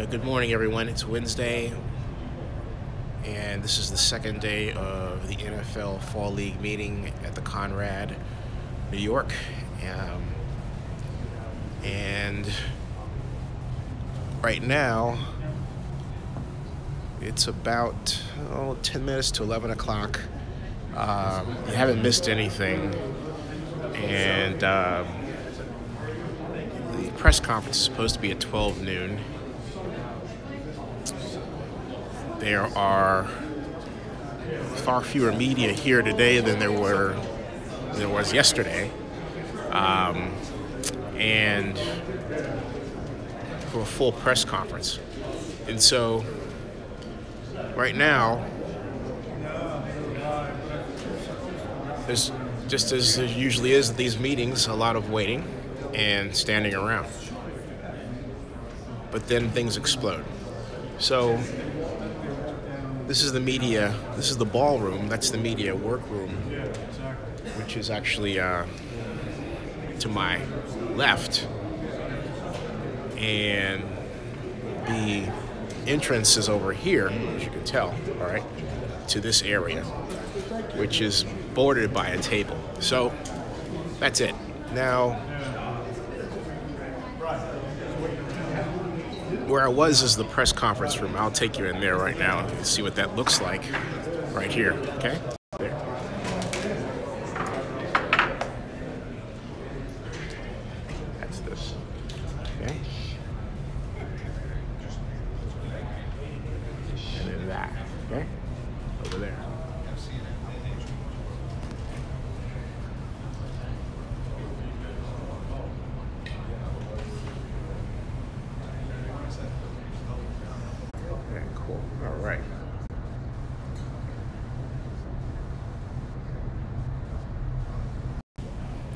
Good morning, everyone. It's Wednesday, and this is the second day of the NFL Fall League meeting at the Conrad, New York. And right now, it's about 10 minutes to 11 o'clock. You haven't missed anything, and the press conference is supposed to be at 12 noon. There are far fewer media here today than there was yesterday, and for a full press conference. And so, right now, there's, just as there usually is at these meetings, a lot of waiting and standing around. But then things explode. So, this is the media, this is the ballroom, that's the media workroom, which is actually to my left. And the entrance is over here, as you can tell, all right, to this area, which is bordered by a table. So, that's it. Now, where I was is the press conference room. I'll take you in there right now and see what that looks like right here, okay? There. That's this, okay? And then that, okay? Over there. Cool. All right.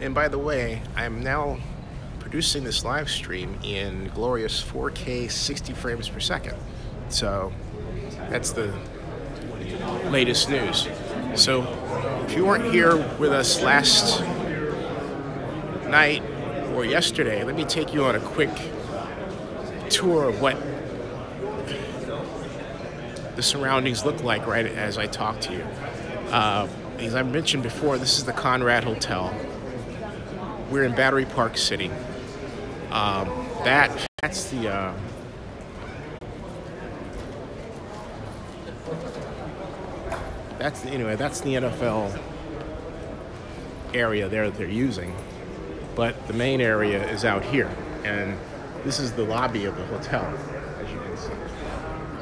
And by the way, I'm now producing this live stream in glorious 4K 60 frames per second. So that's the latest news. So if you weren't here with us last night or yesterday, let me take you on a quick tour of what the surroundings look like right as I talk to you. As I mentioned before, this is the Conrad Hotel. We're in Battery Park City. That's the NFL area they're using, but the main area is out here, and this is the lobby of the hotel, as you can see.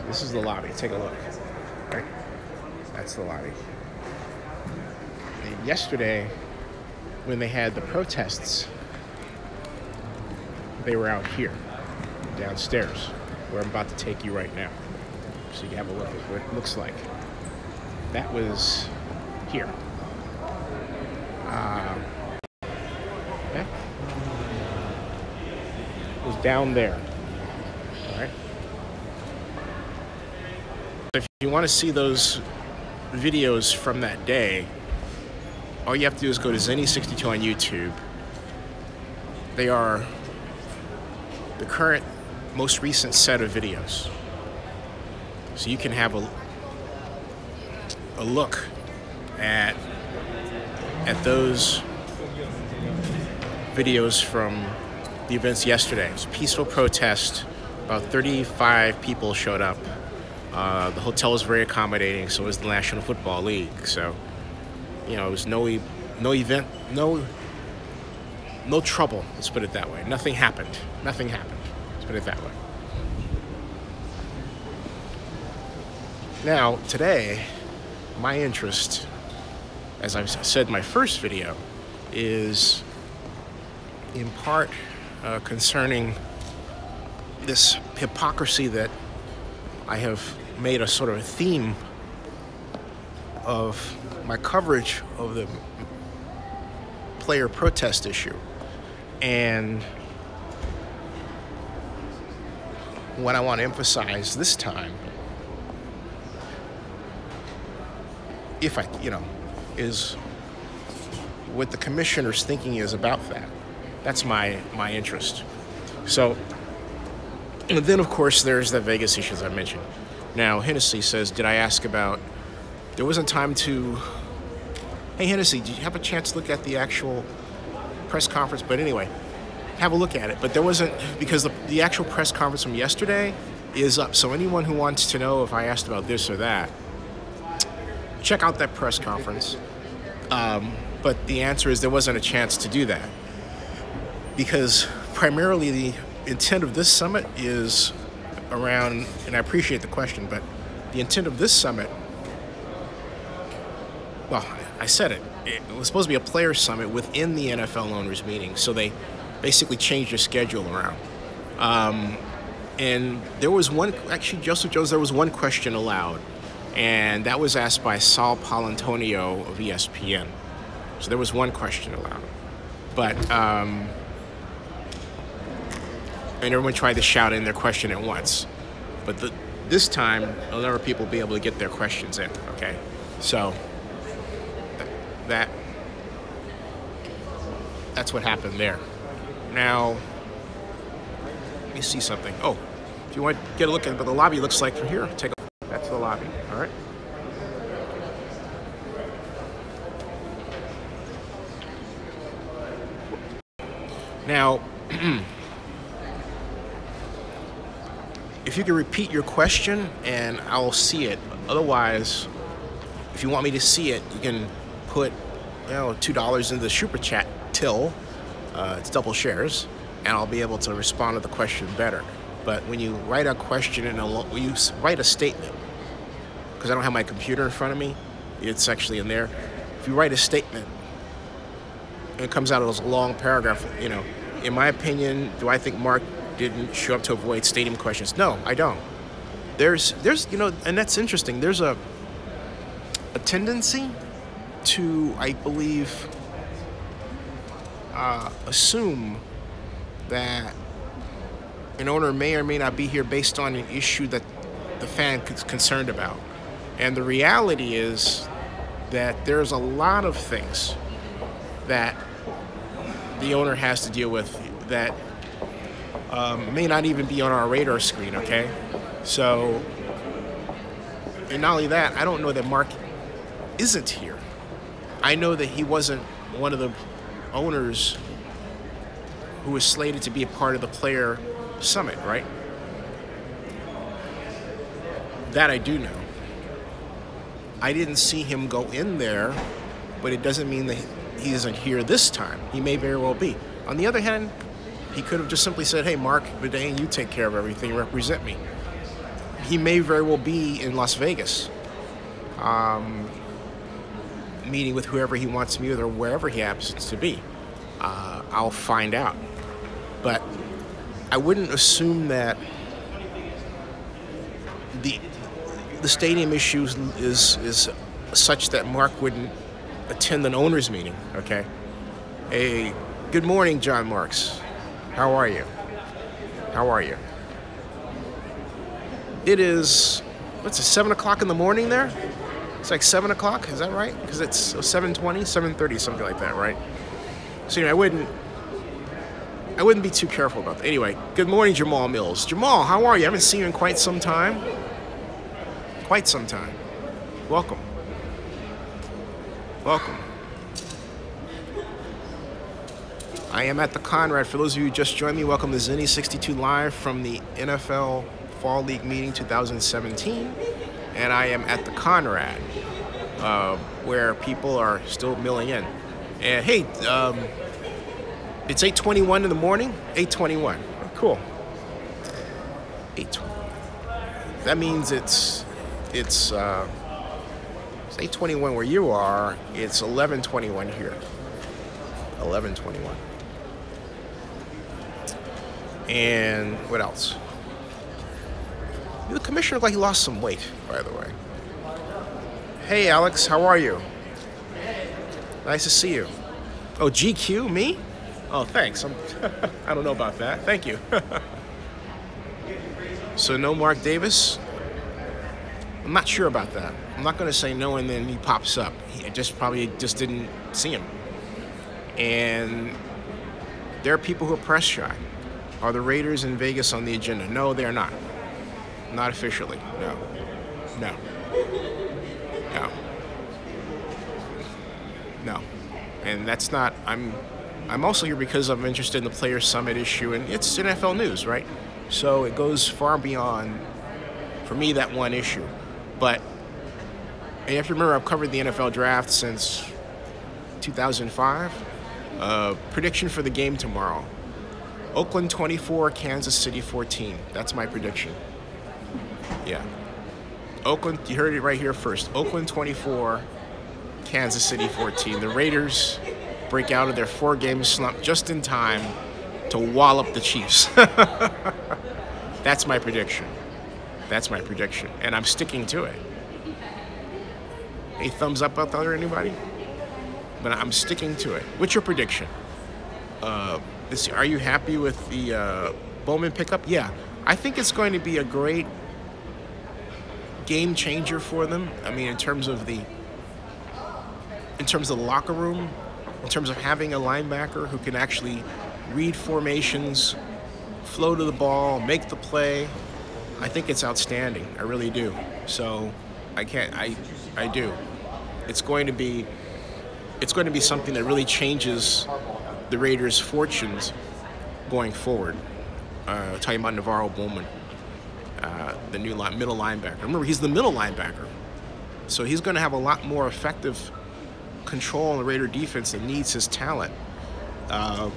This is the lobby. Take a look. Right? That's the lobby. And yesterday, when they had the protests, they were out here, downstairs, where I'm about to take you right now. So you can have a look at what it looks like. That was here. Okay. It was down there. All right. If you want to see those videos from that day, all you have to do is go to Zenny62 on YouTube. They are the current, most recent set of videos. So you can have a look at those videos from the events yesterday. It was a peaceful protest. About 35 people showed up. The hotel was very accommodating, so was the National Football League. So, you know, it was no event, no trouble. Let's put it that way. Nothing happened. Nothing happened. Let's put it that way. Now, today, my interest, as I said in my first video, is in part concerning this hypocrisy that I have made a sort of a theme of my coverage of the player protest issue. And what I want to emphasize this time, if I, is what the commissioner's thinking is about that. That's my interest. So And then, of course, there's the Vegas issues I mentioned. Now, Hennessy says, did I ask about... There wasn't time to... Hey, Hennessy, did you have a chance to look at the actual press conference? But anyway, have a look at it. But there wasn't... Because the actual press conference from yesterday is up. So anyone who wants to know if I asked about this or that, check out that press conference. But the answer is there wasn't a chance to do that. Because primarily the intent of this summit is around, and I appreciate the question, but the intent of this summit, well, I said it. It was supposed to be a player summit within the NFL owners meeting, so they basically changed their schedule around. And there was one, actually, Joseph Jones, there was one question allowed, and that was asked by Saul Palantonio of ESPN. So there was one question allowed. But, and everyone tried to shout in their question at once. But this time, a lot of people will be able to get their questions in, okay? So, that's what happened there. Now, let me see something. Oh, if you want to get a look at what the lobby looks like from here, take a look. That's the lobby, all right? Now, if you can repeat your question and I'll see it. Otherwise, if you want me to see it, you can put, you know, $2 into the super chat till it's double shares, and I'll be able to respond to the question better. But when you write a question and when you write a statement, because I don't have my computer in front of me, it's actually in there. If you write a statement and it comes out as a long paragraph, you know, in my opinion, do I think Mark didn't show up to avoid stadium questions? No, I don't. There's you know, and that's interesting. There's a tendency to, I believe, assume that an owner may or may not be here based on an issue that the fan is concerned about. And the reality is that there's a lot of things that the owner has to deal with that may not even be on our radar screen, okay? So, and not only that, I don't know that Mark isn't here. I know that he wasn't one of the owners who was slated to be a part of the player summit, right? That I do know. I didn't see him go in there, but it doesn't mean that he isn't here this time. He may very well be. On the other hand, he could have just simply said, hey, Mark, Bidet, you take care of everything, represent me. He may very well be in Las Vegas, meeting with whoever he wants to meet with or wherever he happens to be. I'll find out. But I wouldn't assume that the stadium issue is such that Mark wouldn't attend an owners meeting, okay? Hey, good morning, John Marks. How are you? How are you? It is, what's it, 7 o'clock in the morning there? It's like 7 o'clock, is that right? Because it's 7:20, 7:30, something like that, right? So anyway, I wouldn't be too careful about that. Anyway, good morning, Jamal Mills. Jamal, how are you? I haven't seen you in quite some time. Quite some time. Welcome. Welcome. I am at the Conrad. For those of you who just joined me, welcome to Zinni62 Live from the NFL Fall League Meeting 2017. And I am at the Conrad, where people are still milling in. And hey, it's 8:21 in the morning. 8:21. Cool. 8:20. That means it's 8:21 where you are. It's 11:21 here. 11:21. And what else? The commissioner looked like he lost some weight, by the way. Hey, Alex, how are you? Nice to see you. Oh, GQ, me? Oh, thanks. I don't know about that. Thank you. So no Mark Davis? I'm not sure about that. I'm not going to say no and then he pops up. He probably didn't see him. And there are people who are press shy. Are the Raiders in Vegas on the agenda? No, they're not. Not officially. No. No. No. No. And that's not. I'm also here because I'm interested in the Players Summit issue, and it's NFL news, right? So it goes far beyond, for me, that one issue. But you have to remember, I've covered the NFL draft since 2005. Prediction for the game tomorrow: Oakland 24, Kansas City 14. That's my prediction. Yeah. Oakland, you heard it right here first. Oakland 24, Kansas City 14. The Raiders break out of their 4-game slump just in time to wallop the Chiefs. That's my prediction. That's my prediction. And I'm sticking to it. Any thumbs up out there, anybody? But I'm sticking to it. What's your prediction? Are you happy with the Bowman pickup? Yeah. I think it's going to be a great game changer for them. I mean, in terms of the locker room, in terms of having a linebacker who can actually read formations, flow to the ball, make the play. I think it's outstanding. I really do. So I do. It's going to be something that really changes the Raiders' fortunes going forward. Talking about Navarro Bowman, the new middle linebacker. Remember, he's the middle linebacker, so he's going to have a lot more effective control on the Raider defense that needs his talent. And,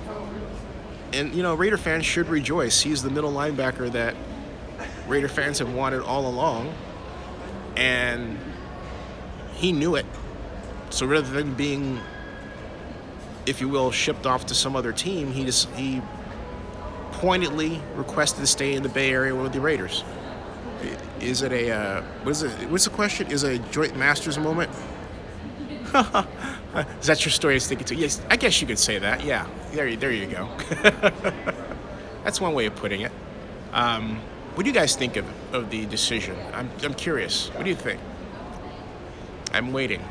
Raider fans should rejoice. He's the middle linebacker that Raider fans have wanted all along, and he knew it. So rather than being, if you will, shipped off to some other team, he pointedly requested to stay in the Bay Area with the Raiders. Is it a what's the question? Is it a joint masters moment? Is that your story? I was thinking too. Yes, I guess you could say that. Yeah, there you go. That's one way of putting it. What do you guys think of the decision? I'm curious. What do you think? I'm waiting.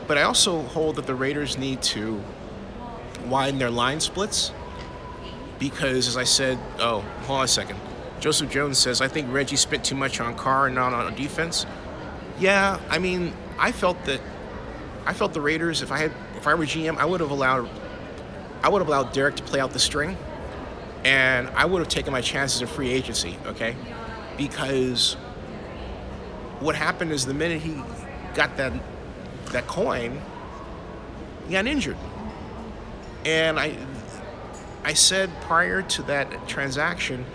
But I also hold that the Raiders need to widen their line splits because, as I said, hold on a second. Joseph Jones says, I think Reggie spent too much on Carr and not on defense. Yeah, I mean, I felt the Raiders, if I were GM, I would have allowed Derek to play out the string, and I would have taken my chances of free agency, okay? Because what happened is the minute he got that coin, he got injured. And I said prior to that transaction,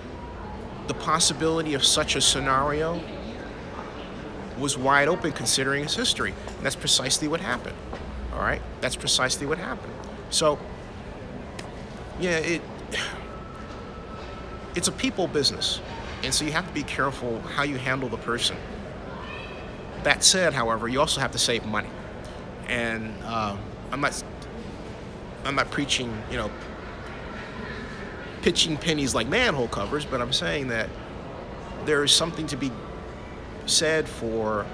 the possibility of such a scenario was wide open considering his history. And that's precisely what happened. All right? That's precisely what happened. So, yeah, it's a people business. And so you have to be careful how you handle the person. That said, however, you also have to save money. And I'm not preaching, pitching pennies like manhole covers, but I'm saying that there is something to be said for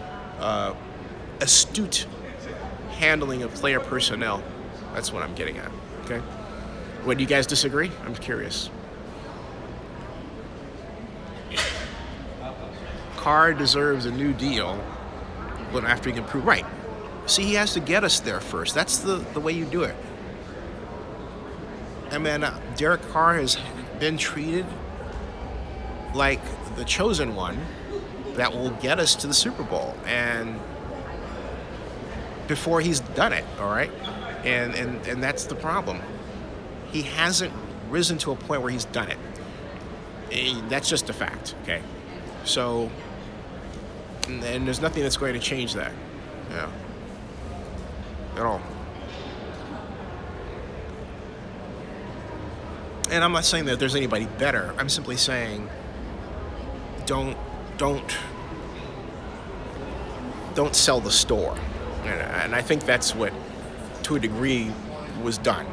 astute handling of player personnel. That's what I'm getting at, okay? What, do you guys disagree? I'm curious. Carr deserves a new deal, but after he can prove right. See, he has to get us there first. That's the way you do it. I mean, Derek Carr has been treated like the chosen one that will get us to the Super Bowl, and before he's done it, all right? And that's the problem. He hasn't risen to a point where he's done it. That's just a fact, okay? So, and there's nothing that's going to change that, at all. And I'm not saying that there's anybody better. I'm simply saying don't sell the store. And I think that's what, to a degree, was done.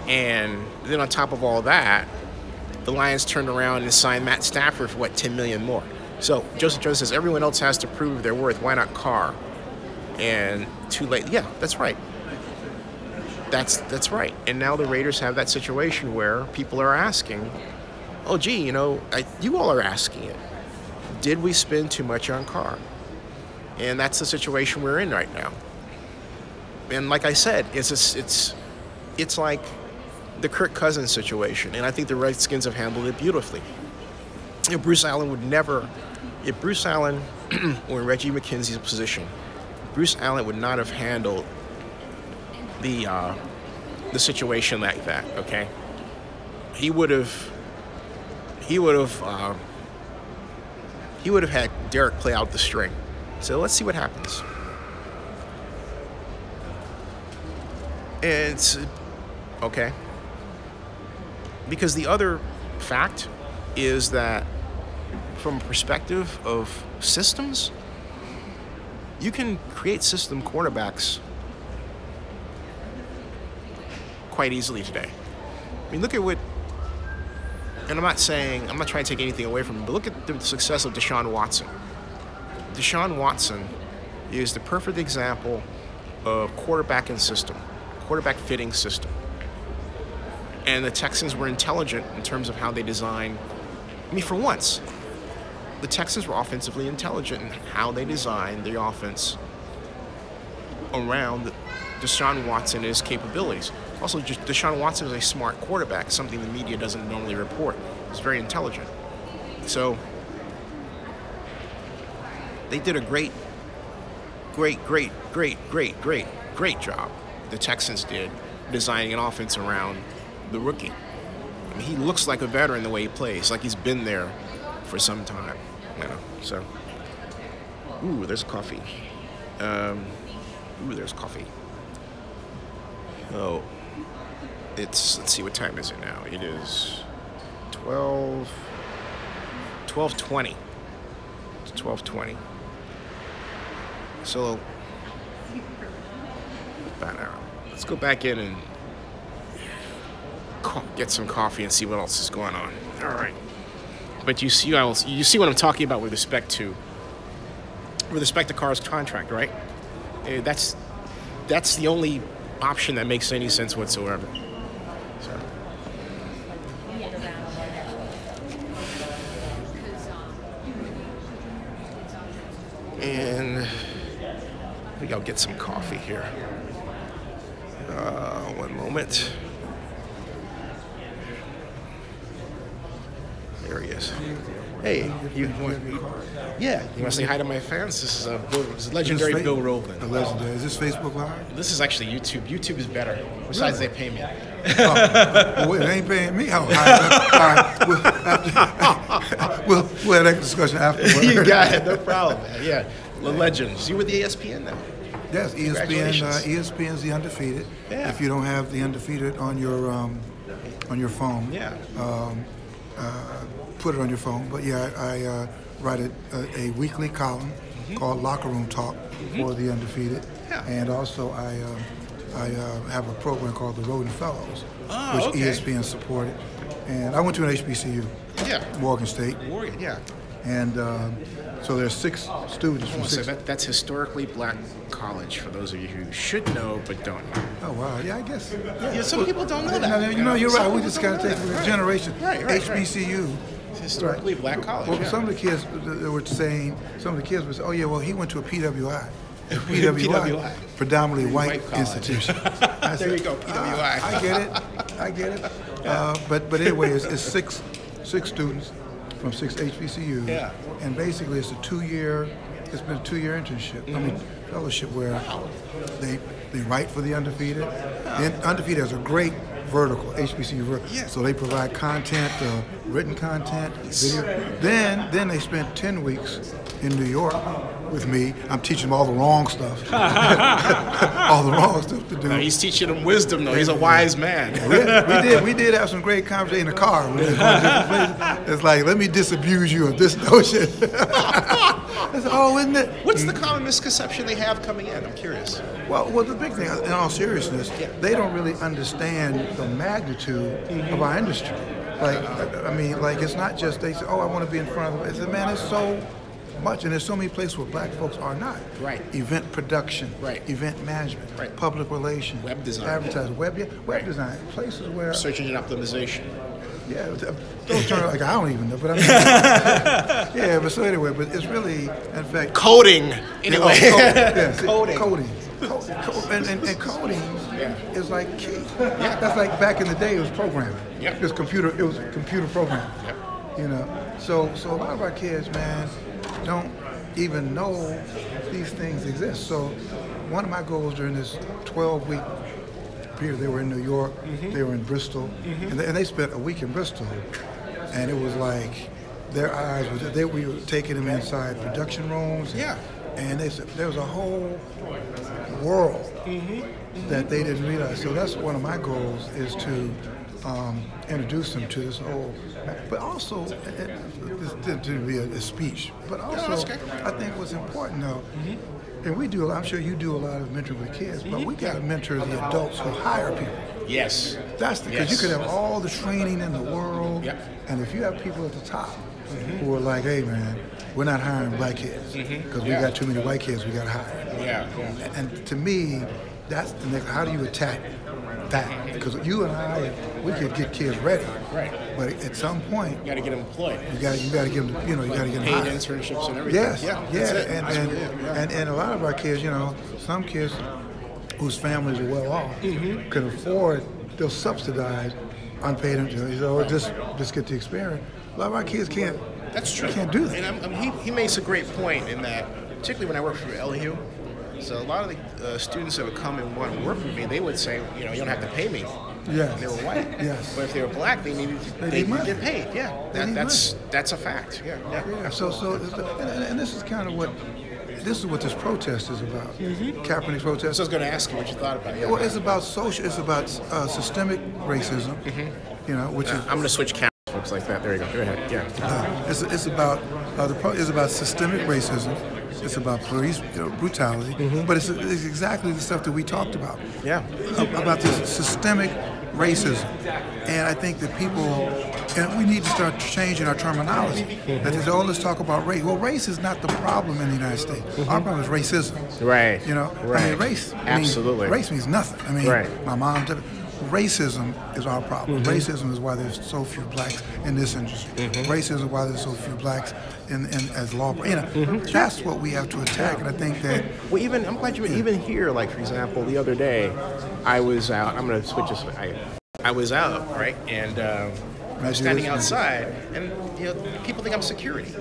And then on top of all that, the Lions turned around and signed Matt Stafford for, what, $10 million more. So Joseph Jones says, everyone else has to prove their worth. Why not Carr? And too late. Yeah, that's right. That's right. And now the Raiders have that situation where people are asking, oh, gee, you know, you all are asking it. Did we spend too much on Carr? And that's the situation we're in right now. And like I said, it's like the Kirk Cousins situation, and I think the Redskins have handled it beautifully. If Bruce Allen or Reggie McKenzie's position, Bruce Allen would not have handled the situation like that. Okay, he would have had Derek play out the string. So let's see what happens. And it's okay, because the other fact is that from a perspective of systems, you can create system quarterbacks quite easily today. I mean, look at what, and I'm not trying to take anything away from him, but look at the success of Deshaun Watson. Deshaun Watson is the perfect example of quarterback fitting system. And the Texans were intelligent in terms of how they designed. I mean, for once, the Texans were offensively intelligent in how they designed the offense around Deshaun Watson and his capabilities. Also, just Deshaun Watson is a smart quarterback, something the media doesn't normally report. He's very intelligent. So they did a great job. The Texans did designing an offense around the rookie. I mean, he looks like a veteran the way he plays, like he's been there for some time. You know, so. Ooh, there's coffee. There's coffee. Oh, let's see, what time is it now? It is 12:20. It's 12:20. So, let's go back in and get some coffee and see what else is going on. All right. But you see what I'm talking about with respect to Carr's contract, right? That's the only option that makes any sense whatsoever. So. And I think I'll get some coffee here. One moment. There he is. Hey, you want to say hi to my fans? This is legendary Bill Roland. The legendary. Is this Facebook Live? This is actually YouTube. YouTube is better. Besides, they pay me. Well, they ain't paying me. Oh, all right. We'll have that discussion afterwards. You got it. No problem, man. Yeah, the legends. You with the ESPN now? Yes, ESPN's the undefeated. Yeah. If you don't have the undefeated on your phone, yeah. Put it on your phone. But yeah, I write a weekly column called Locker Room Talk for the undefeated, and also I have a program called the Roden Fellows, which ESPN supported. And I went to an HBCU, Morgan State. Morgan, yeah. And so there's 6 students from 6. So that's historically black college for those of you who should know but don't know. Oh wow, yeah, I guess. Yeah, some people don't know that. You know, you're right. We just got to take a generation. Right. HBCU. It's historically black college. Well, some of the kids were saying, oh yeah, well he went to a PWI. PWI, predominantly white institution. There you go, PWI. I get it. But anyway, it's six students from 6 HBCUs. Yeah. And basically it's been a 2-year internship. I mean, fellowship where they write for the undefeated. The undefeated has a great vertical, HBCU vertical. Yeah. So they provide content, written content, video. Then they spent 10 weeks in New York with me. I'm teaching them all the wrong stuff. All the wrong stuff to do. No, he's teaching them wisdom, though. He's a wise man. We did have some great conversation in the car. It's like, let me disabuse you of this notion. I said, oh, isn't it? What's the common misconception they have coming in? I'm curious. Well, the big thing, in all seriousness, they don't really understand the magnitude of our industry. Like, I mean, like, it's not just they say, oh, I want to be in front of them. It's, man, much, and there's so many places where black folks are not. Right. Event production. Right. Event management. Right. Public relations. Web design. Advertising. Web design. Places where. Search engine optimization. Yeah, don't turn like I don't even know, but I mean, yeah. But so anyway, but it's really, in fact, coding. Anyway, coding. And coding is like key. Yeah. That's like back in the day, it was programming. Yep. It was computer programming. Yep. You know, so a lot of our kids, man, don't even know these things exist. So one of my goals during this 12-week period, they were in New York, they were in Bristol, and they spent a week in Bristol, and it was like their eyes were, we were taking them inside production rooms, and they said there was a whole world that they didn't realize. So that's one of my goals, is to introduce them to this whole, but also to be a speech, but also I think what's important though, and we do, I'm sure you do a lot of mentoring with kids, but we got to mentor the adults who hire people. Yes. That's because you could have all the training in the world, and if you have people at the top who are like, hey man, we're not hiring black kids because we got too many white kids we got to hire. And to me, that's the next, how do you attack that? Because you and I, we could get kids ready, but at some point, you got to get them employed. You got to give them, you got to get them paid internships and everything. And a lot of our kids, some kids whose families are well off can afford, they'll subsidize unpaid internships. Just get the experience. A lot of our kids can't. That's true. Can't do that. And he makes a great point in that, particularly when I worked for LU. So a lot of the students that would come and want to work with me, they would say, you don't have to pay me. Yeah. They were white. Yes. But if they were black, they needed to get paid. Yeah. That's a fact. Yeah. So and this is kind of what this protest is about. Kaepernick's protest. So I was going to ask you what you thought about it. Well, it's about it's about systemic racism. Which is. I'm going to switch cameras, folks, like that. There you go. Go ahead. Yeah. It's about it's about systemic racism. It's about police brutality, but it's exactly the stuff that we talked about. Yeah. About this systemic racism, and I think that people, and we need to start changing our terminology. That is, let's talk about race. Well, race is not the problem in the United States. Our problem is racism. Right. I mean, race. Absolutely. Race means nothing. I mean, my mom. Racism is our problem. Racism is why there's so few blacks in this industry. Racism is why there's so few blacks in as law. That's what we have to attack. And I think that. Well, I'm glad you even here. Like for example, the other day, I was out. I'm going to switch this. I was out, right, and standing outside, and people think I'm security.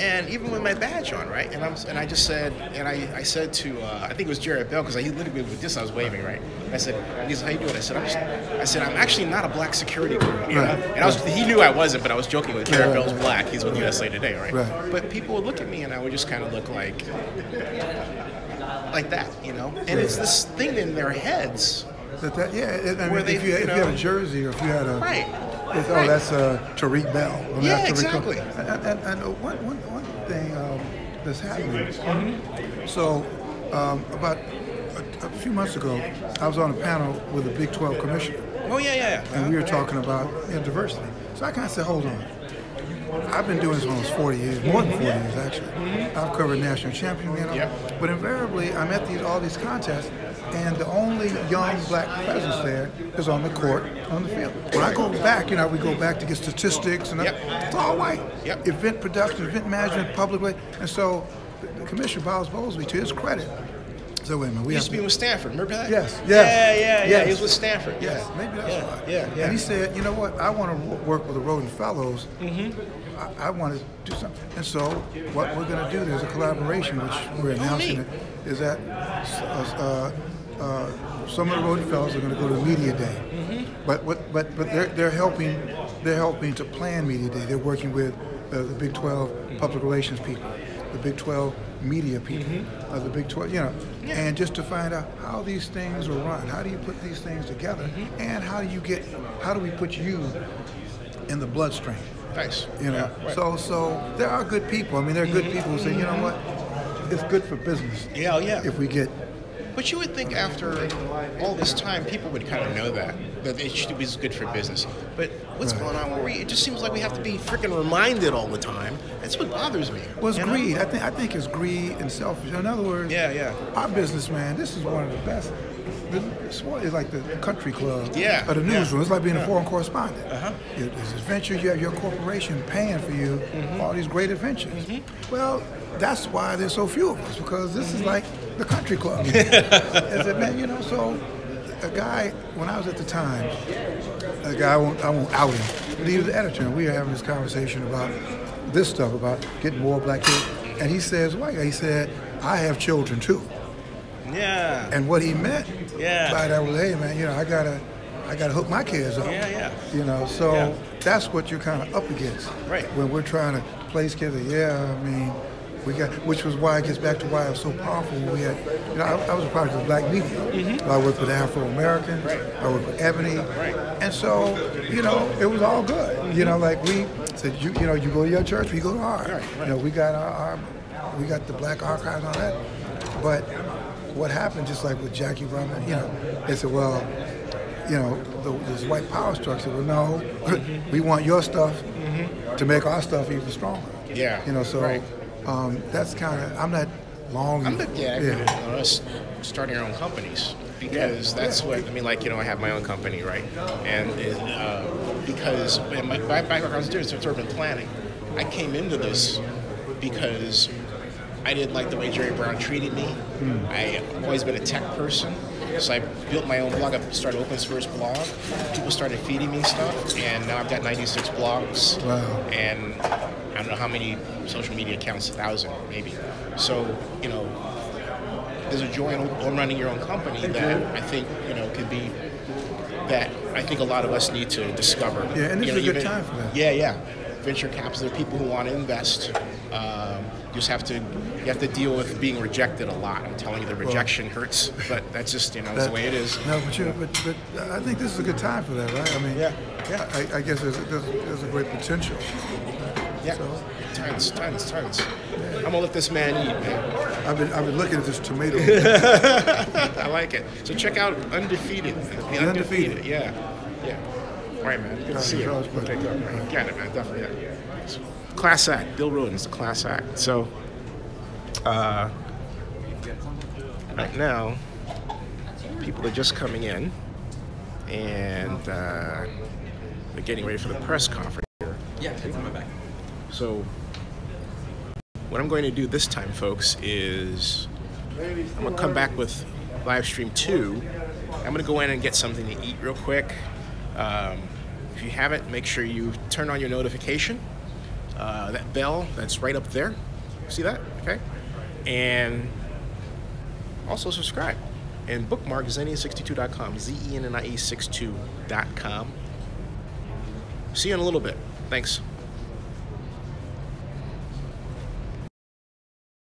And even with my badge on, right? And I just said, and I said to, I think it was Jared Bell, because he literally with this I was waving, right? And I said, and he said, how you doing? I said, I'm actually not a black security guard, And he knew I wasn't, but I was joking with Jared Bell's black. He's with USA Today, right? But people would look at me, and I would just kind of look like that, And it's this thing in their heads. If you had a jersey, or if you had a. That's Tariq Bell. Exactly. And one thing that's happening. So about a few months ago, I was on a panel with the Big 12 commissioner. Oh, yeah. And we were talking about diversity. So I kind of said, hold on. I've been doing this for almost 40 years, more than 40 years actually. I've covered national champion, but invariably I'm at all these contests, and the only young black presence there is on the court, on the field. When I go back, we go back to get statistics, and it's all white. Event production, event management, public, and so the Commissioner Bowles Bowlesby, to his credit, so wait a minute. He used to be with Stanford, remember that? Yes. Yeah. He was with Stanford. Yes, maybe that's why. Yeah. And he said, you know what? I want to work with the Rhoden Fellows. I want to do something. And so what we're going to do, there's a collaboration, which we're announcing, is that some of the Rhoden Fellows are going to go to Media Day. But they're helping to plan Media Day. They're working with the Big 12 public relations people, the Big 12 media people, the Big 12, and just to find out how these things are run. How do you put these things together? And how do we put you in the bloodstream? Nice. So there are good people. I mean, there are good people who say, you know what, it's good for business. Yeah. If we get But you would think after all this time, people would kind of know that it should be good for business. But what's going on? It just seems like we have to be freaking reminded all the time. That's what bothers me. Well, it's greed. I think it's greed and selfish. In other words, our businessman, this is one of the best. It's like the country club or the newsroom. It's like being a foreign correspondent. There's adventure. You have your corporation paying for you all these great adventures. Well, that's why there's so few of us, because this is like the country club. Man, so a guy, when I was at the Times, a guy, I won't out him, but he was the editor, and we were having this conversation about this stuff, about getting more black kids. And he says, he said, I have children too. Yeah. And what he meant by that was, hey man, I gotta hook my kids up. So that's what you're kind of up against. Right. When we're trying to place kids, we got, which was why it gets back to why it was so powerful when we had, I was a product of black media. I worked with Afro-Americans, I worked with Ebony, and so, it was all good. Like we said, you go to your church, we go to ours. We got we got the Black Archives and all that. But what happened, just like with Jackie Robinson, they said, well, this white power structure, well, no, we want your stuff to make our stuff even stronger. That's kind of, I'm not long. I'm not us starting our own companies, because that's what, I have my own company, right? And because my background is urban planning. I came into this because I didn't like the way Jerry Brown treated me. I've always been a tech person, so I built my own blog. I started Oakland's first blog. People started feeding me stuff, and now I've got 96 blogs. Wow. And I don't know how many social media accounts, 1,000 maybe. So, there's a joy in running your own company that I think, could be, that I think a lot of us need to discover. Yeah, and this is a good time for that. Yeah. Venture capital, there are people who want to invest. You have to deal with being rejected a lot. I'm telling you, the rejection hurts, but that's just, that's the way it is. No, but I think this is a good time for that, right? I guess there's a great potential. Yeah, so. Tons. I'm gonna let this man eat, man. I've been looking at this tomato. I like it. So check out Undefeated. The Undefeated. Yeah. All right, man. Good to see you. Okay, good. Got it, man. Definitely. Class act. Bill Rhoden's the class act. So, right now, people are just coming in, and they're getting ready for the press conference here. Yeah, it's on my back. So, what I'm going to do this time, folks, is I'm going to come back with Livestream 2. I'm going to go in and get something to eat real quick. If you haven't, make sure you turn on your notification. That bell that's right up there. See that? Okay. And also subscribe. And bookmark Zenia62.com. ZENNIE62.com. See you in a little bit. Thanks.